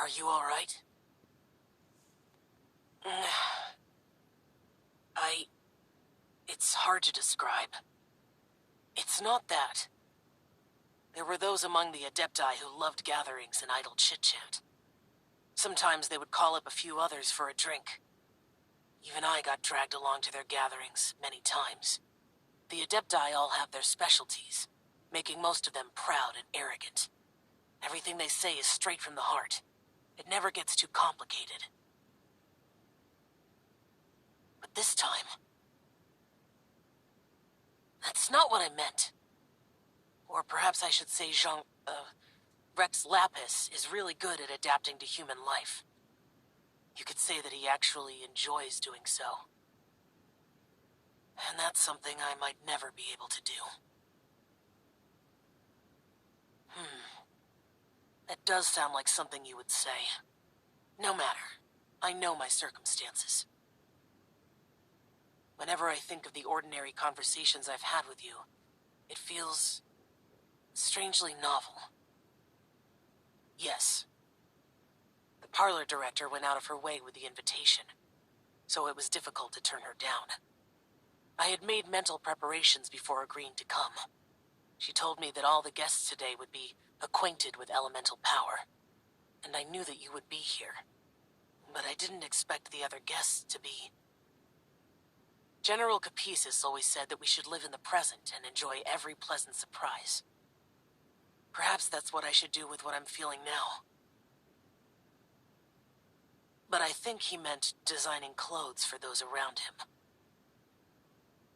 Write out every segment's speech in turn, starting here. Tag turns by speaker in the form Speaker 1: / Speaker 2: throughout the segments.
Speaker 1: Are you all right? It's hard to describe. It's not that. There were those among the Adepti who loved gatherings and idle chit-chat. Sometimes they would call up a few others for a drink. Even I got dragged along to their gatherings many times. The Adepti all have their specialties, making most of them proud and arrogant. Everything they say is straight from the heart. It never gets too complicated. But this time... that's not what I meant. Or perhaps I should say Rex Lapis is really good at adapting to human life. You could say that he actually enjoys doing so. And that's something I might never be able to do. That does sound like something you would say. No matter. I know my circumstances. Whenever I think of the ordinary conversations I've had with you, it feels strangely novel. Yes. The parlor director went out of her way with the invitation, so it was difficult to turn her down. I had made mental preparations before agreeing to come. She told me that all the guests today would be acquainted with elemental power, and I knew that you would be here. But I didn't expect the other guests to be... General Capisis always said that we should live in the present and enjoy every pleasant surprise. Perhaps that's what I should do with what I'm feeling now. But I think he meant designing clothes for those around him.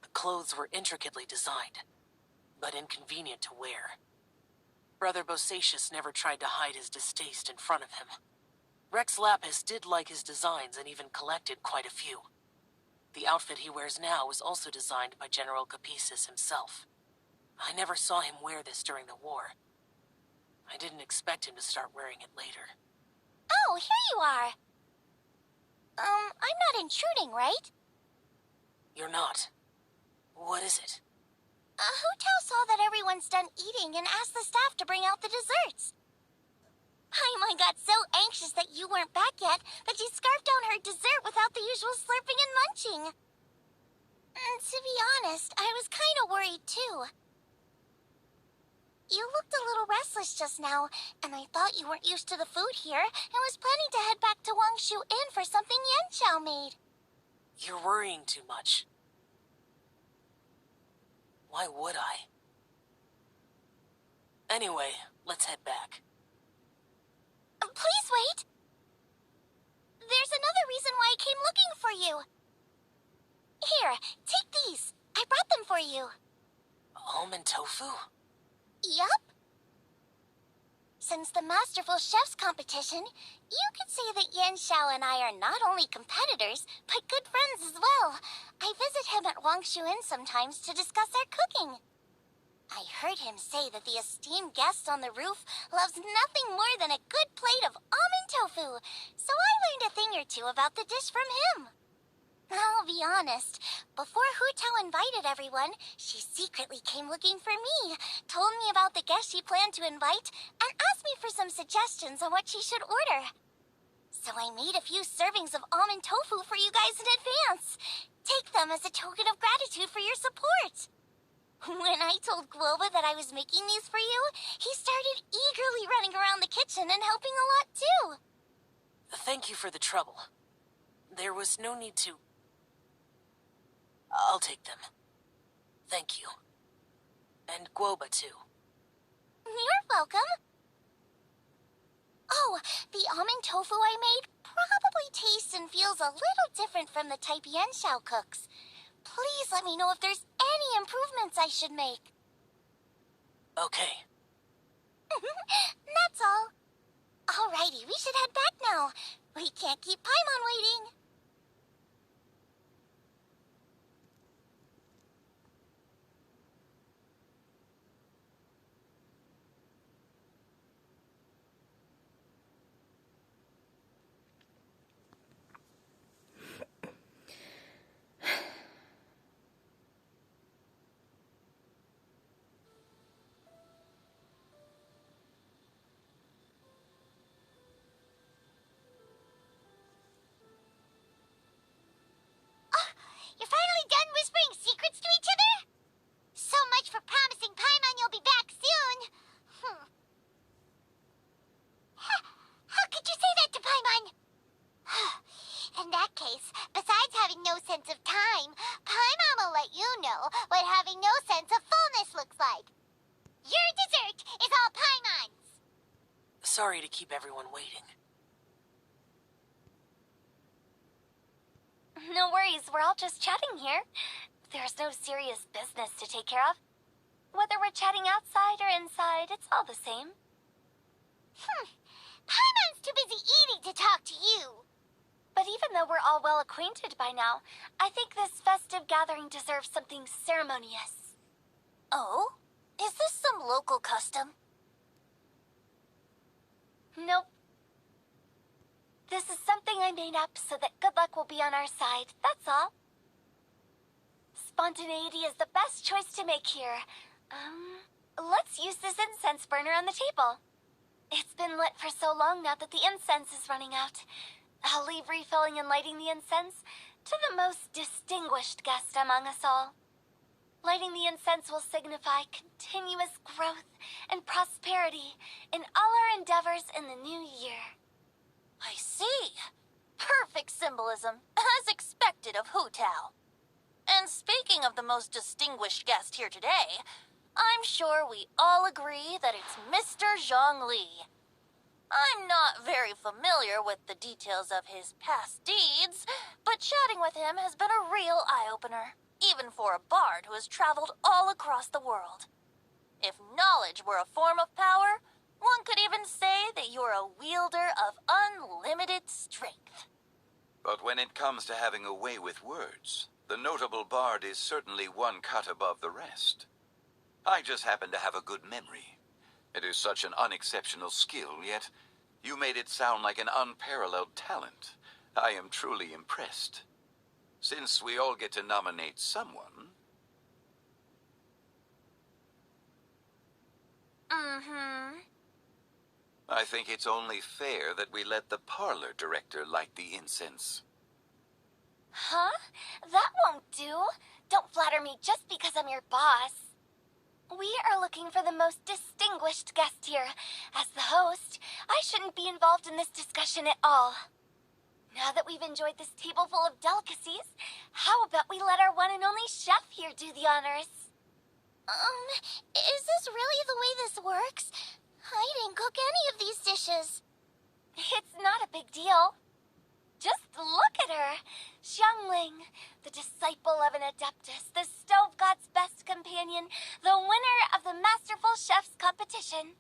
Speaker 1: The clothes were intricately designed, but inconvenient to wear. Brother Bosacius never tried to hide his distaste in front of him. Rex Lapis did like his designs and even collected quite a few. The outfit he wears now was also designed by General Capisis himself. I never saw him wear this during the war. I didn't expect him to start wearing it later.
Speaker 2: Oh, here you are. I'm not intruding, right?
Speaker 1: You're not. What is it?
Speaker 2: Hu Tao saw that everyone's done eating and asked the staff to bring out the desserts. Paimon got so anxious that you weren't back yet that she scarfed down her dessert without the usual slurping and munching. To be honest, I was kind of worried too. You looked a little restless just now, and I thought you weren't used to the food here and was planning to head back to Wangshu Inn for something Yanxiao made.
Speaker 1: You're worrying too much. Why would I? Anyway, let's head back.
Speaker 2: Please wait! There's another reason why I came looking for you. Here, take these. I brought them for you.
Speaker 1: Almond tofu?
Speaker 2: Yup. Since the Masterful Chef's competition, you could say that Yanxiao and I are not only competitors, but good friends as well. I visit him at Wangshu Inn sometimes to discuss our cooking. I heard him say that the esteemed guest on the roof loves nothing more than a good plate of almond tofu, so I learned a thing or two about the dish from him. I'll be honest, before Hu Tao invited everyone, she secretly came looking for me, told me about the guests she planned to invite, and asked me for some suggestions on what she should order. So I made a few servings of almond tofu for you guys in advance. Take them as a token of gratitude for your support. When I told Globa that I was making these for you, he started eagerly running around the kitchen and helping a lot too.
Speaker 1: Thank you for the trouble. There was no need to... I'll take them. Thank you. And Guoba too.
Speaker 2: You're welcome. Oh, the almond tofu I made probably tastes and feels a little different from the type Yanxiao cooks. Please let me know if there's any improvements I should make.
Speaker 1: Okay.
Speaker 2: That's all. Alrighty, we should head back now. We can't keep Paimon waiting.
Speaker 1: Sorry to keep everyone waiting.
Speaker 2: No worries, we're all just chatting here. There's no serious business to take care of. Whether we're chatting outside or inside, it's all the same. Paimon's too busy eating to talk to you. But even though we're all well acquainted by now, I think this festive gathering deserves something ceremonious. Oh? Is this some local custom? Nope. This is something I made up so that good luck will be on our side, that's all. Spontaneity is the best choice to make here. Let's use this incense burner on the table. It's been lit for so long now that the incense is running out. I'll leave refilling and lighting the incense to the most distinguished guest among us all. Lighting the incense will signify continuous growth and prosperity in all our endeavors in the new year. I see. Perfect symbolism, as expected of Hu Tao. And speaking of the most distinguished guest here today, I'm sure we all agree that it's Mr. Zhang Li. I'm not very familiar with the details of his past deeds, but chatting with him has been a real eye-opener, even for a bard who has traveled all across the world. If knowledge were a form of power, one could even say that you're a wielder of unlimited strength.
Speaker 3: But when it comes to having a way with words, the notable bard is certainly one cut above the rest. I just happen to have a good memory. It is such an unexceptional skill, yet you made it sound like an unparalleled talent. I am truly impressed. Since we all get to nominate someone... I think it's only fair that we let the parlor director light the incense.
Speaker 2: Huh? That won't do. Don't flatter me just because I'm your boss. We are looking for the most distinguished guest here. As the host, I shouldn't be involved in this discussion at all. Now that we've enjoyed this table full of delicacies, how about we let our one and only chef here do the honors? Is this really the way this works? I didn't cook any of these dishes. It's not a big deal. Just look at her. Xiang Ling, the disciple of an adeptus, the stove god's best companion, the winner of the Masterful Chef's competition.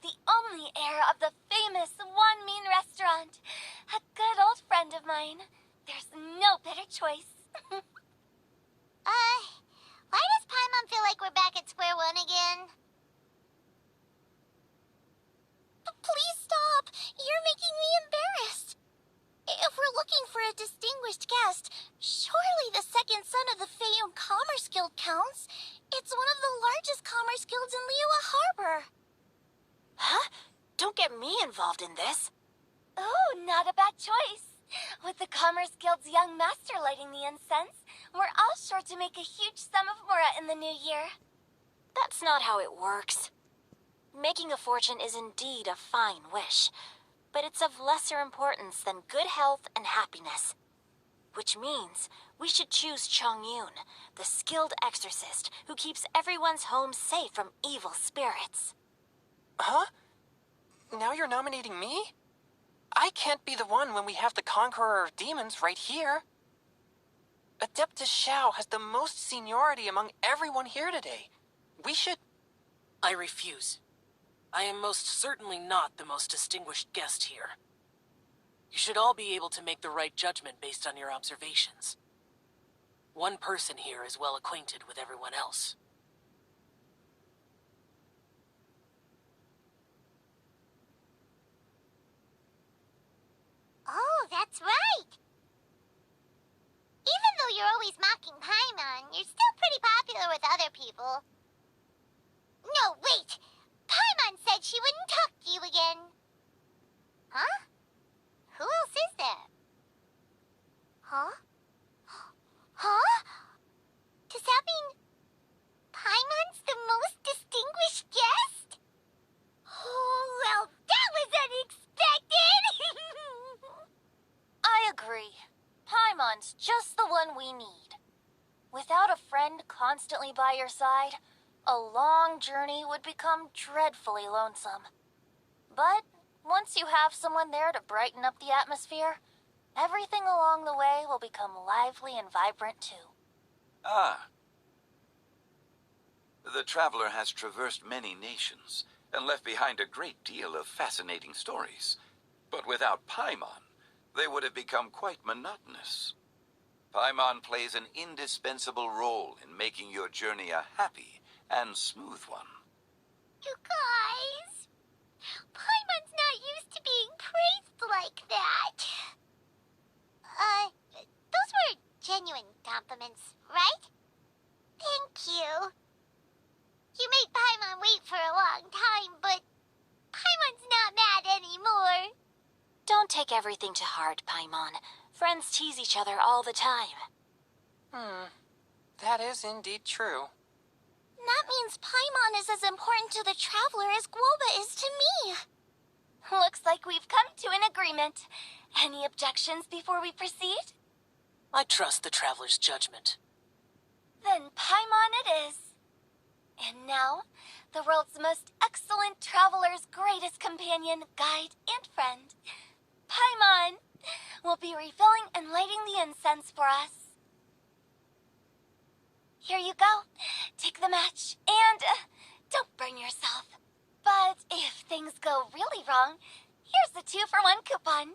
Speaker 2: The only heir of the famous One Mean restaurant. A good old friend of mine. There's no better choice. Why does Paimon feel like we're back at square one again? Please stop! You're making me embarrassed. If we're looking for a distinguished guest, surely the second son of the Feiyun Commerce Guild counts. It's one of the largest commerce guilds in Liyue Harbor. Huh? Don't get me involved in this. Oh, not a bad choice. With the Commerce Guild's young master lighting the incense, we're all sure to make a huge sum of mora in the new year. That's not how it works. Making a fortune is indeed a fine wish, but it's of lesser importance than good health and happiness. Which means we should choose Chunь Yun, the skilled exorcist who keeps everyone's home safe from evil spirits.
Speaker 4: Huh? Now you're nominating me? I can't be the one when we have the conqueror of demons right here. Adeptus Xiao has the most seniority among everyone here today. We should...
Speaker 1: I refuse. I am most certainly not the most distinguished guest here. You should all be able to make the right judgment based on your observations. One person here is well acquainted with everyone else.
Speaker 2: Oh, that's right! Even though you're always mocking Paimon, you're still pretty popular with other people. No, wait! Paimon said she wouldn't talk to you again. Huh? Who else is there? Huh? Huh? Does that mean Paimon's the most distinguished guest? Oh, well, that was unexpected! I agree. Paimon's just the one we need. Without a friend constantly by your side, a long journey would become dreadfully lonesome. But once you have someone there to brighten up the atmosphere, everything along the way will become lively and vibrant too.
Speaker 3: Ah. The traveler has traversed many nations and left behind a great deal of fascinating stories. But without Paimon, they would have become quite monotonous. Paimon plays an indispensable role in making your journey a happy and smooth one.
Speaker 2: You guys, Paimon's not used to being praised like that. Those were genuine compliments, right? Thank you. You made Paimon wait for a long time, but Paimon's not mad anymore. Don't take everything to heart, Paimon. Friends tease each other all the time.
Speaker 4: That is indeed true.
Speaker 2: That means Paimon is as important to the traveler as Guoba is to me. Looks like we've come to an agreement. Any objections before we proceed?
Speaker 1: I trust the traveler's judgment.
Speaker 2: Then Paimon it is. And now, the world's most excellent traveler's greatest companion, guide, and friend, Paimon, will be refilling and lighting the incense for us. Here you go. Take the match, and don't burn yourself. But if things go really wrong, here's the 2-for-1 coupon.